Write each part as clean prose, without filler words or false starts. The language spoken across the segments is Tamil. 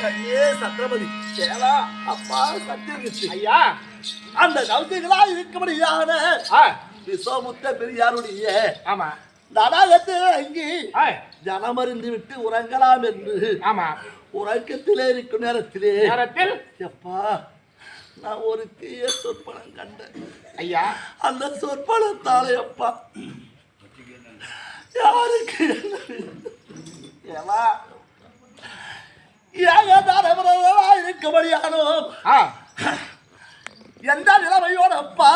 ஐயே சத்ரபதி சேலா அப்பா சத்தியகிச்சு ஐயா அந்த கௌசிகளா இருக்கும்படியான விஸ்வமுத்த பெரியாருடைய ஆமா நாடகத்தில் அங்கி ஜனமறிந்து விட்டு உறங்கலாம் என்று ஆமா உறக்கத்திலே இருக்கும் நேரத்தில் எப்பா நான் ஒரு தீய சொற்பனம் கண்டேன் ஐயா அந்த சொற்பனத்தாலே அப்பா யாருக்கு இருக்கும்படியானோ எந்த நிலைமையோட அப்பா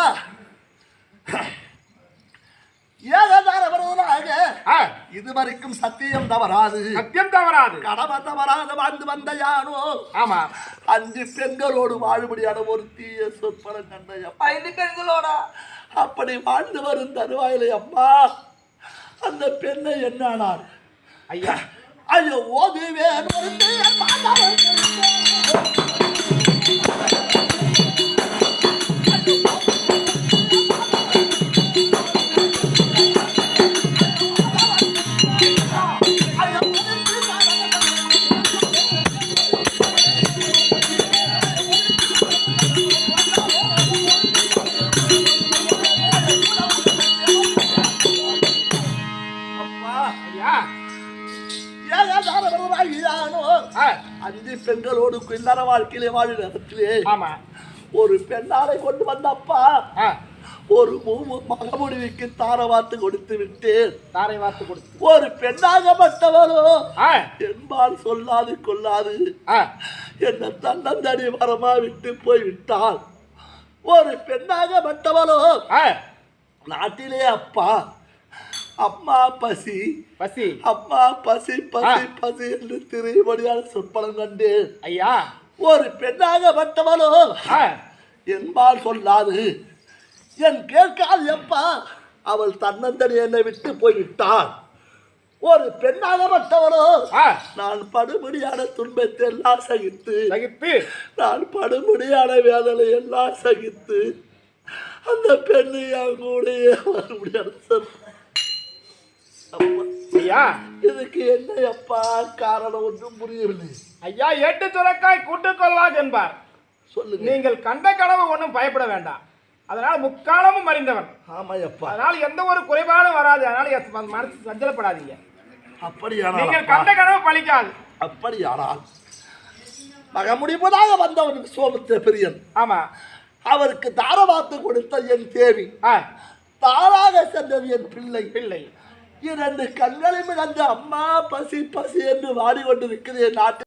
இதுவரைக்கும் சத்தியம் தவறாது கடமை தவறாது வாழ்ந்து வந்த யானோ ஆமா 5 பெண்களோடு வாழும்படியான ஒரு தீய சொற்பனம் கண்டையப்பா 5 பெண்களோட அப்படி வாழ்ந்து வரும் தருவாயிலே அம்மா அந்த பெண்ணை என்னானார் ஐயா ஐயோ ஓதுவேன் பெண்களோடு இல்லற வாழ்க்கையிலே வாழும் இடத்திலே ஒரு பெண்ணாலை கொண்டு வந்தப்பா ஒரு மகமுடிவுக்கு தாரை வார்த்து கொடுத்து விட்டேன் ஒரு பெண்ணாகப்பட்டவரோ என்பால் சொல்லாது கொள்ளாது என்ன தன்னந்தடி மரமா விட்டு போய்விட்டால் ஒரு பெண்ணாகப்பட்டவரோ நாட்டிலே அப்பா அம்மா பசி பசி அம்மா பசி பசி பசி என்று திரைமடியான சொற்பனம் கண்டேன் ஐயா ஒரு பெண்ணாகப்பட்டவளோ என்பால் சொல்லாது என் கேட்காது எப்பா அவள் தன்னந்தடி என்னை விட்டு போய்விட்டாள் ஒரு பெண்ணாகப்பட்டவளோ நான் படுபடியான துன்பத்தை எல்லாம் சகித்து நான் படுபடியான வேதனை எல்லாம் சகித்து அந்த பெண்ணு என் கூட வர முடியாது இதுக்கு என்ன அப்பா காரணம் ஒன்றும் புரியவில்லை ஐயா 8 துறக்காய் கூட்டுக் கொள்வார் என்பார் சொல்லுங்க நீங்கள் கண்ட கனவு ஒன்றும் பயப்பட வேண்டாம் அதனால் முக்காலமும் அறிந்தவன் ஆமா அப்பா அதனால் எந்த ஒரு குறைபாடும் வராது அதனால மனசு சஞ்சலப்படாதீங்க அப்படியானால் நீங்கள் கண்ட கனவு பலிக்காது அப்படியானால் மகமுடிப்பதாக வந்தவனுக்கு சோமத்திர பெரியன் ஆமா அவருக்கு தாரவாத்து கொடுத்த என் தேவி தாராக சென்றது என் பிள்ளை 2 கண்களை மிளந்து அம்மா பசி பசி என்று வாடிக்கொண்டிருக்கிறது என் நாட்டு